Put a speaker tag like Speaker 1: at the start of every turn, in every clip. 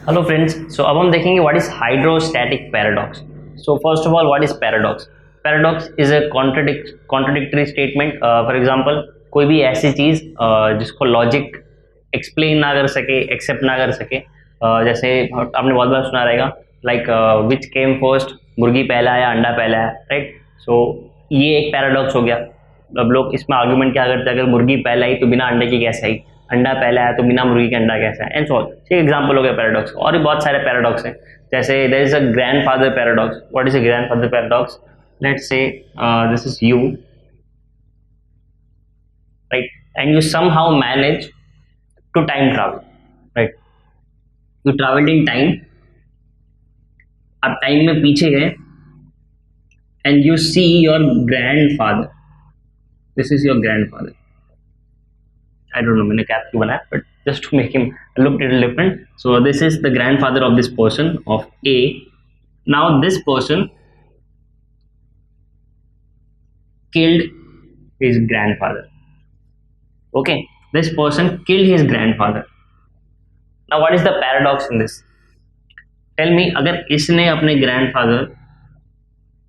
Speaker 1: Hello friends. सो अब हम देखेंगे what is hydrostatic paradox. So first of all, what is paradox? Paradox is a contradictory statement. For example, कोई भी ऐसी चीज जिसको लॉजिक एक्सप्लेन ना कर सके, एक्सेप्ट ना कर सके। जैसे आपने बहुत बार सुना रहेगा, लाइक विच केम फर्स्ट, मुर्गी पहला या अंडा पहला है, राइट? सो ये एक पैराडॉक्स हो गया। अब लोग इसमें आर्गुमेंट क्या करते हैं, अगर मुर्गी पहला आई तो बिना अंडे की कैसे आई, अंडा पहला है तो बिना मुर्गी के अंडा कैसा है, एंड सो ऑन। ठीक, एग्जांपल हो गया पैराडॉक्स। और भी बहुत सारे पैराडॉक्स हैं, जैसे there is a grandfather paradox. What is a grandfather paradox? Let's say this is you, right, and you somehow manage to time travel, right? You travelled in time, आप time में पीछे गए, and you see your grandfather, this is your grandfather. I don't know मैंने cap क्यों बनाया, but just to make him look little different. So this is the grandfather of this person of A. Now this person killed his grandfather. Okay, this person killed his grandfather. Now what is the paradox in this? Tell me, अगर इसने अपने grandfather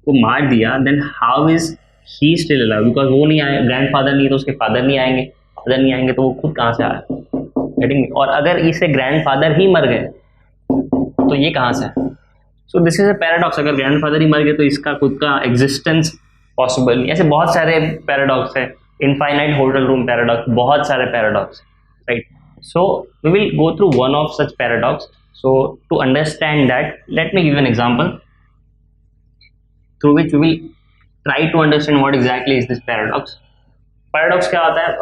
Speaker 1: को मार दिया, then how is he still alive? Because वो नहीं आया, grandfather नहीं तो उसके father नहीं आएंगे, father नहीं आएंगे तो वो खुद कहाँ से आया? Getting me? और अगर इसे ग्रैंडफादर ही मर गए तो ये कहाँ से है? सो दिस इज अ पैराडॉक्स। अगर ग्रैंडफादर ही मर गए तो इसका खुद का एग्जिस्टेंस पॉसिबल नहीं। ऐसे बहुत सारे पैराडॉक्स है, इनफाइनाइट होटल रूम पैराडॉक्स, बहुत सारे paradox, right? So we will go through one of such paradox. So to understand that, let me give an example through which we will try to understand what exactly is this paradox. Paradox क्या होता है?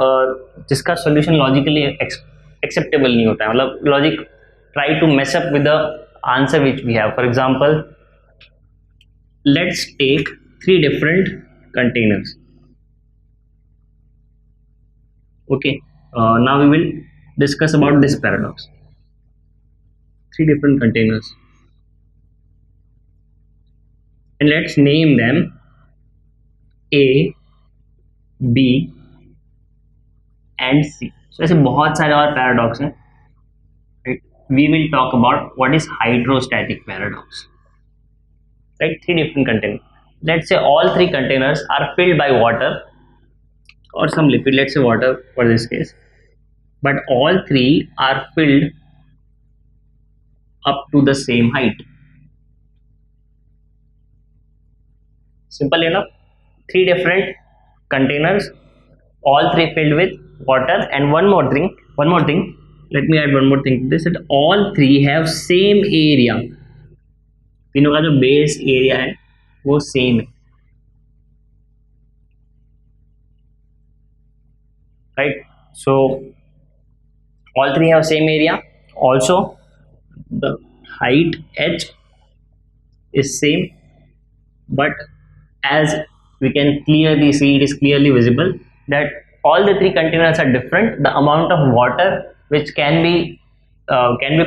Speaker 1: जिसका solution logically acceptable नहीं होता है, मतलब logic try to mess up with the answer which we have. For example, let's take 3 different containers. Okay, now we will discuss about this paradox. 3 different containers, and let's name them A, B and C. So ऐसे बहुत सारे और paradox हैं, right? We will talk about what is hydrostatic paradox, right? 3 different containers. Let's say all 3 containers are filled by water or some liquid, let's say water for this case, but all 3 are filled up to the same height. Simple enough. 3 different containers, all 3 filled with water, and one more thing, let me add one more thing to this, that all 3 have same area. तीनों का जो base area है वो same है, right? So all 3 have same area. Also the height h is same, but as we can clearly see, it is clearly visible that all the 3 containers are different. The amount of water which can be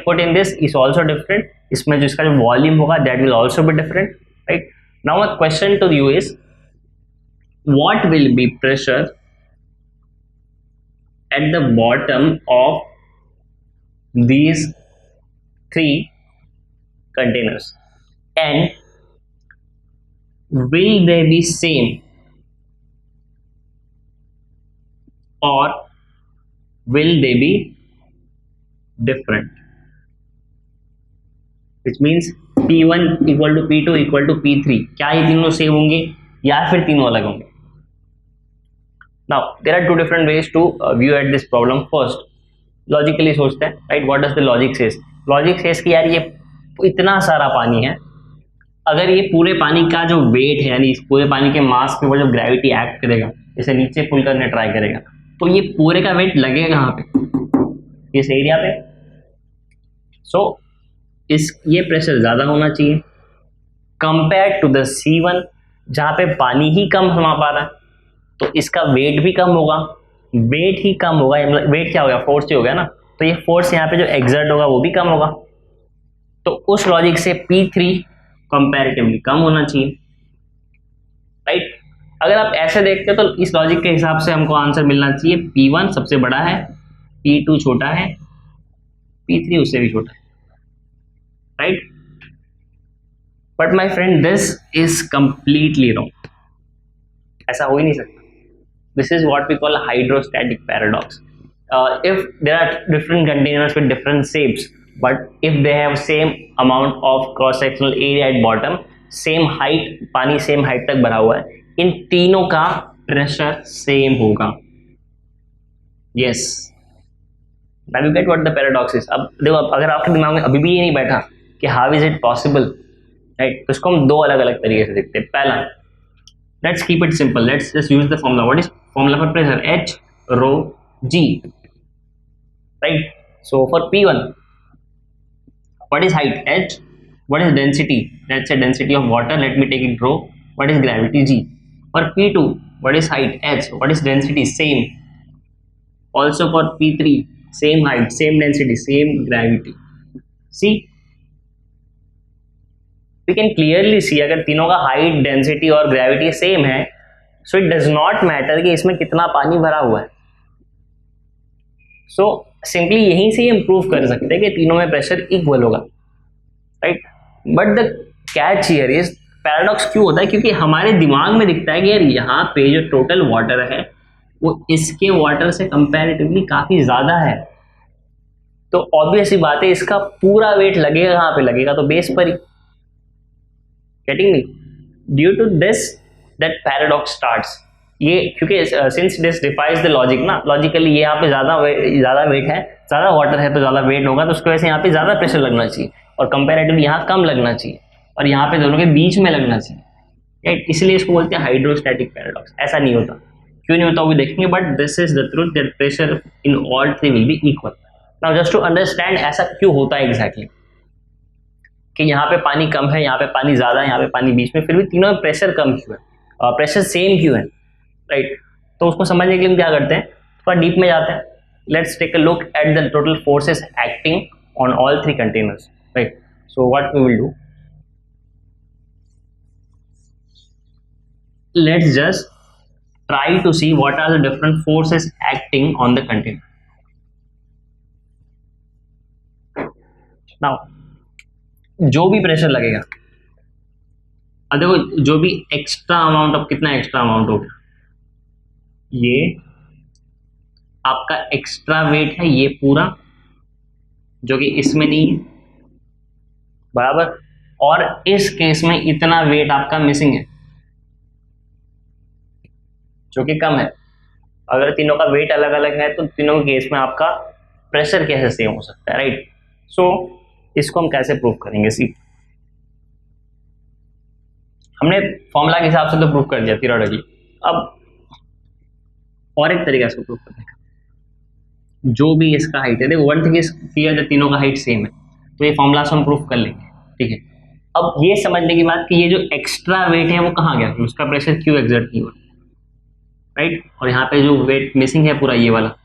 Speaker 1: put in this is also different. इसमें जो इसका जो volume होगा that will also be different, right? Now a question to you is, what will be pressure at the bottom of these 3 containers, and will they be same or will they be different? Which means P1 equal to P2 equal to P3. क्या ये तीनों same होंगे या फिर तीनों अलग होंगे? Now there are 2 different ways to view at this problem. First, logically सोचते हैं, right? What does the logic says? Logic says कि यार ये इतना सारा पानी है, अगर ये पूरे पानी का जो वेट है, यानी इस पूरे पानी के मास के ऊपर जो ग्रेविटी एक्ट करेगा, जैसे नीचे पुल करने ट्राई करेगा, तो ये पूरे का वेट लगेगा कहाँ पे? इस एरिया पे. सो ये प्रेशर ज़्यादा होना चाहिए कंपेयर टू द C1, जहाँ पे पानी ही कम समा पा रहा है, तो इसका वेट भी कम होगा. वेट ही कम होगा, मतलब वेट क्या हो गया? फोर्स ही हो गया ना. तो ये फोर्स यहाँ पे जो एक्सर्ट होगा वो भी कम होगा. तो उस लॉजिक से P3 कंपैरेटिवली कम होना चाहिए, राइट? अगर आप ऐसे देखते हो तो इस लॉजिक के हिसाब से हमको आंसर मिलना चाहिए P1 सबसे बड़ा है, P2 छोटा है, P3 उससे भी छोटा है. Right? But my friend this is completely wrong, ऐसा हो ही नहीं सकता. This is what we call a hydrostatic paradox. If there are different containers with different shapes, but if they have same amount of cross-sectional area at bottom, same height, पानी same height तक भरा हुआ है, इन तीनों का pressure same होगा. Yes. Now you get what the paradox is. अब देखो, अगर आपके दिमाग में अभी भी ये नहीं बैठा कि how is it possible, right? तो इसको हम दो अलग अलग तरीके से देखते हैं. पहला, let's keep it simple. Let's just use the formula. What is formula for pressure? H rho G, right? So for P1, what is height? H. What is density? Let's say density of water. Let me take it rho. What is gravity? G. For P2, what is height? H. What is density? Same. Also for P3, same height, same density, same gravity. See, we can clearly see अगर तीनों का height, density और gravity same है, so it does not matter कि इसमें कितना पानी भरा हुआ है. सो सिंपली यहीं से हम प्रूव कर सकते हैं कि तीनों में प्रेशर इक्वल होगा, right? But the catch here is, paradox क्यों होता है? क्योंकि हमारे दिमाग में दिखता है कि यार यहाँ पे जो टोटल वाटर है वो इसके वाटर से कंपैरेटिवली काफी ज्यादा है, तो ऑब्वियस ही बात है इसका पूरा वेट लगेगा कहाँ पे? लगेगा तो बेस पर ही. Getting me? Due to this, that paradox starts. ये क्योंकि since this defies the logic ना, logically ये यहाँ पे ज़्यादा वेट है, ज़्यादा वाटर है तो ज़्यादा वेट होगा, तो उसकी वजह से यहाँ पे ज़्यादा प्रेशर लगना चाहिए और कंपेरेटिवली यहाँ कम लगना चाहिए और यहाँ पे दोनों के बीच में लगना चाहिए, राइट? इसलिए इसको बोलते हैं हाइड्रोस्टैटिक पैराडॉक्स. ऐसा नहीं होता. क्यों नहीं होता वो भी देखेंगे, but this is the truth that pressure in all three will be equal. Now just to understand ऐसा क्यों होता है एग्जैक्टली, कि यहाँ पे पानी कम है, यहाँ पे पानी ज्यादा है, यहाँ पे पानी बीच में, फिर भी तीनों में प्रेशर कम क्यों है, प्रेशर सेम क्यों है, राइट? तो उसको समझने के लिए हम क्या करते हैं, थोड़ा डीप में जाते हैं. Let's take a look at the total forces acting on all three containers, right? So what we will do, let's just try to see what are the different forces acting on the container. Now जो भी pressure लगेगा, अब देखो जो भी extra amount, अब कितना extra amount हो गया, ये आपका एक्स्ट्रा वेट है, ये पूरा जो कि इसमें नहीं है, बराबर. और इस केस में इतना वेट आपका मिसिंग है जो कि कम है. अगर तीनों का वेट अलग अलग है तो तीनों के केस में आपका प्रेशर कैसे सेम हो सकता है, राइट? सो इसको हम कैसे प्रूव करेंगे? सी, हमने फॉर्मूला के हिसाब से तो प्रूव कर दिया थियोरेटिकली. अब और एक तरीका इसको प्रूव करने का, जो भी इसका हाइट है, देखो वन थिंग इज क्लियर, जब तीनों का हाइट सेम है तो ये फॉर्मूला से हम प्रूव कर लेंगे, ठीक है? अब ये समझने की बात कि ये जो एक्स्ट्रा वेट है वो कहाँ गया, उसका प्रेशर क्यों एग्जर्ट नहीं हुआ, राइट? और यहाँ पे जो वेट मिसिंग है पूरा ये वाला,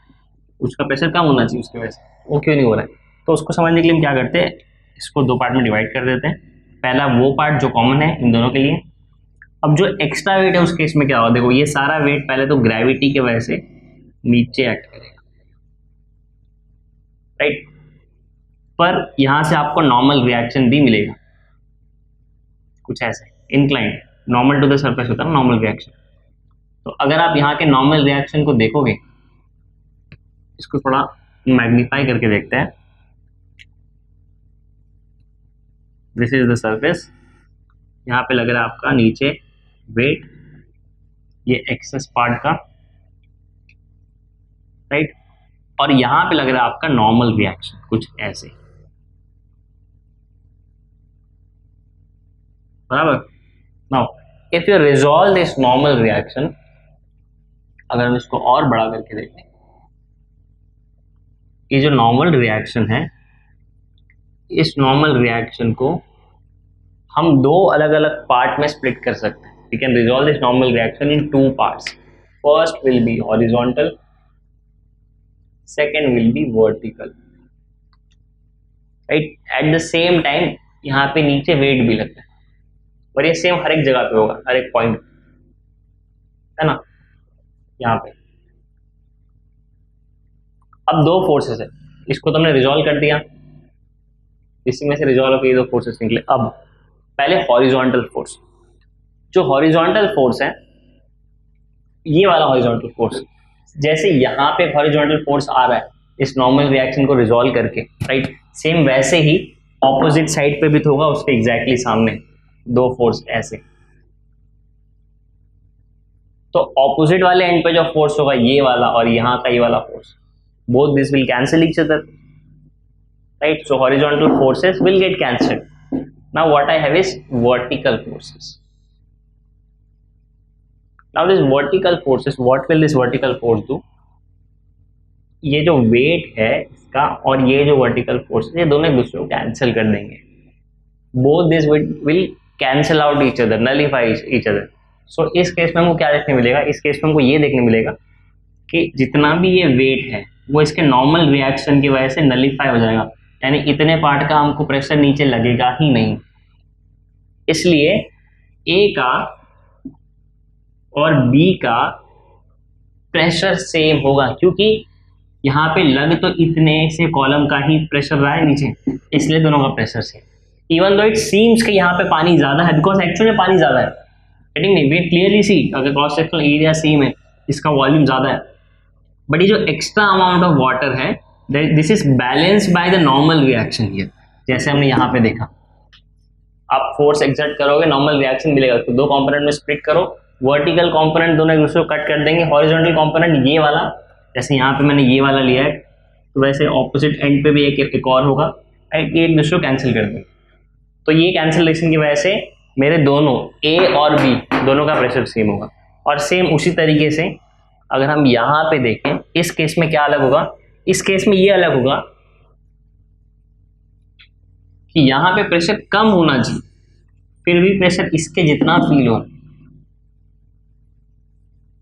Speaker 1: उसका प्रेशर कम होना चाहिए, उसकी वजह से वो क्यों नहीं हो रहा है. तो उसको समझने के लिए हम क्या करते हैं, इसको दो पार्ट में डिवाइड कर देते हैं. पहला वो पार्ट जो कॉमन है इन दोनों के लिए. अब जो एक्स्ट्रा वेट है उस केस में क्या होगा, देखो ये सारा वेट पहले तो ग्रेविटी की वजह से नीचे एक्ट करेगा, राइट? पर यहां से आपको नॉर्मल रिएक्शन भी मिलेगा, कुछ ऐसे inclined, normal to the surface होता है ना नॉर्मल रिएक्शन. तो अगर आप यहाँ के नॉर्मल रिएक्शन को देखोगे, इसको थोड़ा मैग्नीफाई करके देखते हैं. दिस इज द सरफेस, यहाँ पे लग रहा है आपका नीचे वेट, ये एक्सेस पार्ट का, राइट? और यहाँ पे लग रहा है आपका नॉर्मल रिएक्शन, कुछ ऐसे, बराबर. Now if you resolve this normal reaction, अगर हम इसको और बड़ा करके देखें, ये जो नॉर्मल रिएक्शन है, इस नॉर्मल रिएक्शन को हम दो अलग अलग पार्ट में स्प्लिट कर सकते हैं. We can resolve this normal reaction in two parts. First will be horizontal, second will be vertical, right? At the same time यहाँ पे नीचे वेट भी लगता है, और ये सेम हर एक जगह पे होगा, हर एक पॉइंट, है ना? यहाँ पे अब दो फोर्सेस है, इसको तुमने रिजॉल्व कर दिया, इसी में से रिजॉल्व होकर ये दो फोर्सेस निकले। अब पहले हॉरिजॉन्टल फोर्स, जो हॉरिजॉन्टल फोर्स है, ये वाला हॉरिजॉन्टल फोर्स, जैसे यहाँ पे हॉरिजॉन्टल फोर्स आ रहा है इस नॉर्मल रिएक्शन को रिजॉल्व करके, राइट, सेम वैसे ही ऑपोजिट साइड पे भी तो होगा, उसके एग्जैक्टली सामने दो फोर्स ऐसे। तो ऑपोजिट वाले एंड पे जो फोर्स होगा ये वाला और यहाँ का ये वाला force, both this will cancel each other, right? So horizontal forces will get cancelled. Now what I have is vertical forces. Now this vertical forces, what will this vertical force do? ये जो wait है इसका और ये जो vertical force है, ये दोनों एक दूसरे को कैंसिल कर देंगे। Both this will cancel out each other, nullify each other. So इस केस में हमको क्या देखने मिलेगा, इस केस में हमको ये देखने मिलेगा कि जितना भी ये वेट है वो इसके नॉर्मल रिएक्शन की वजह से नलीफाई हो जाएगा, यानी इतने पार्ट का हमको प्रेशर नीचे लगेगा ही नहीं। इसलिए ए का और बी का प्रेशर सेम होगा, क्योंकि यहाँ पे लग तो इतने से कॉलम का ही प्रेशर रहा है नीचे, इसलिए दोनों का pressure same. Even though it seems कि यहाँ पे पानी ज्यादा है, बिकॉज एक्चुअली में पानी ज्यादा है, getting me, we clearly see अगर क्रॉस सेक्शनल एरिया सेम है, इसका वॉल्यूम ज्यादा है, बट ये जो एक्स्ट्रा अमाउंट ऑफ वाटर है this is balanced by the normal reaction here. जैसे हमने यहाँ पे देखा, आप फोर्स एक्सर्ट करोगे नॉर्मल रिएक्शन मिलेगा, उसको दो कंपोनेंट में स्प्लिट करो, वर्टिकल कंपोनेंट दोनों एक दूसरे को कट कर देंगे, हॉरिजॉन्टल कंपोनेंट ये वाला, जैसे यहाँ पे मैंने ये वाला लिया है तो वैसे ऑपोजिट एंड पे भी एक और होगा, ये एक दूसरे को कैंसिल कर देंगे। तो ये कैंसिलेशन की वजह से मेरे दोनों ए और बी दोनों का प्रेशर सेम होगा। और सेम उसी तरीके से अगर हम यहाँ पे देखें, इस केस में क्या अलग होगा, इस केस में ये अलग होगा कि यहाँ पे प्रेशर कम होना चाहिए, फिर भी प्रेशर इसके जितना फील हो।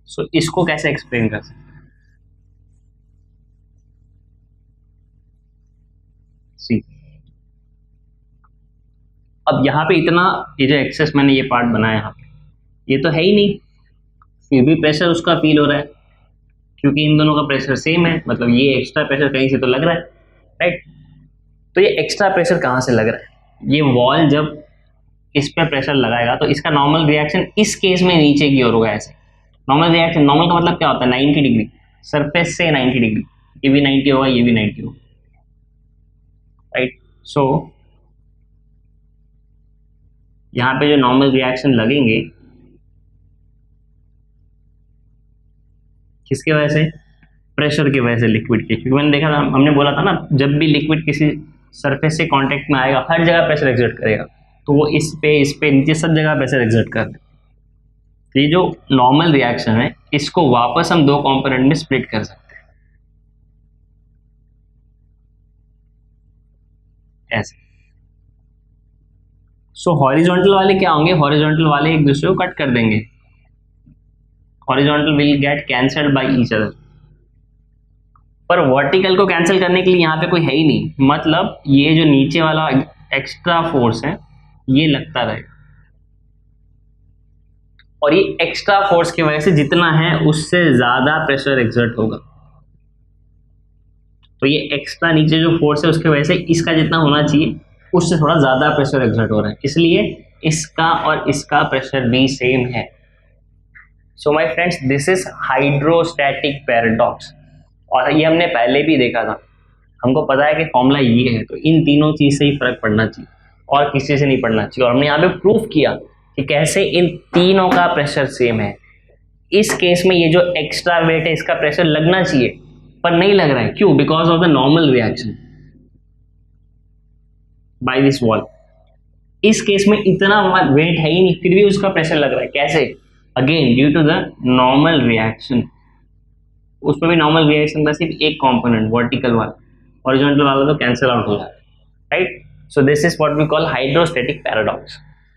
Speaker 1: सो इसको कैसे एक्सप्लेन कर सकते हैं? सी, अब यहाँ पे इतना ये जो एक्सेस मैंने ये पार्ट बनाया यहाँ पे, ये तो है ही नहीं, फिर भी प्रेशर उसका फील हो रहा है, क्योंकि इन दोनों का प्रेशर सेम है, मतलब ये एक्स्ट्रा प्रेशर कहीं से तो लग रहा है, राइट। तो ये एक्स्ट्रा प्रेशर कहाँ से लग रहा है, ये वॉल जब इस पर प्रेशर लगाएगा तो इसका नॉर्मल रिएक्शन इस केस में नीचे की ओर होगा। ऐसे नॉर्मल रिएक्शन, नॉर्मल का मतलब क्या होता है, 90 डिग्री, सरफेस से 90 डिग्री, ये भी 90 होगा, ये भी 90 होगा, राइट। सो यहाँ पे जो नॉर्मल रिएक्शन लगेंगे किसके वजह से, प्रेशर की वजह से लिक्विड के, क्योंकि मैंने देखा था, हमने बोला था ना, जब भी लिक्विड किसी सरफेस से कांटेक्ट में आएगा हर जगह प्रेशर एक्सर्ट करेगा, तो वो इस पे नीचे सब जगह प्रेशर एक्सर्ट कर दे। ये जो नॉर्मल रिएक्शन है इसको वापस हम दो कंपोनेंट में स्प्लिट कर सकते हैं, ऐसे। सो हॉरिजॉन्टल वाले क्या होंगे, हॉरिजॉन्टल वाले एक दूसरे को कट कर देंगे, horizontal will get cancelled by each other. पर वर्टिकल को कैंसिल करने के लिए यहाँ पे कोई है ही नहीं, मतलब ये जो नीचे वाला एक्स्ट्रा फोर्स है ये लगता रहेगा, और ये एक्स्ट्रा फोर्स की वजह से जितना है उससे ज्यादा प्रेशर एक्सर्ट होगा। तो ये एक्स्ट्रा नीचे जो फोर्स है उसकी वजह से इसका जितना होना चाहिए उससे थोड़ा ज्यादा प्रेशर एक्सर्ट हो रहा है, इसलिए इसका और इसका प्रेशर भी सेम है। So my friends, this is hydrostatic paradox, और ये हमने पहले भी देखा था, हमको पता है कि फॉर्मूला ये है, तो इन तीनों चीज से ही फर्क पड़ना चाहिए और किसी से नहीं पड़ना चाहिए। और हमने यहाँ पे प्रूफ किया कि कैसे इन तीनों का प्रेशर सेम है। इस केस में ये जो एक्स्ट्रा वेट है इसका प्रेशर लगना चाहिए पर नहीं लग रहा है, क्यों, because of the normal reaction by this wall. इस केस में इतना वेट है ही नहीं, फिर भी उसका प्रेशर लग रहा है, कैसे, again due to the normal reaction. उस पर भी नॉर्मल रिएक्शन का सिर्फ एक कंपोनेंट वर्टिकल वाला, हॉरिजॉन्टल वाला तो कैंसिल आउट हो जाता है, right. So this is what we call hydrostatic paradox.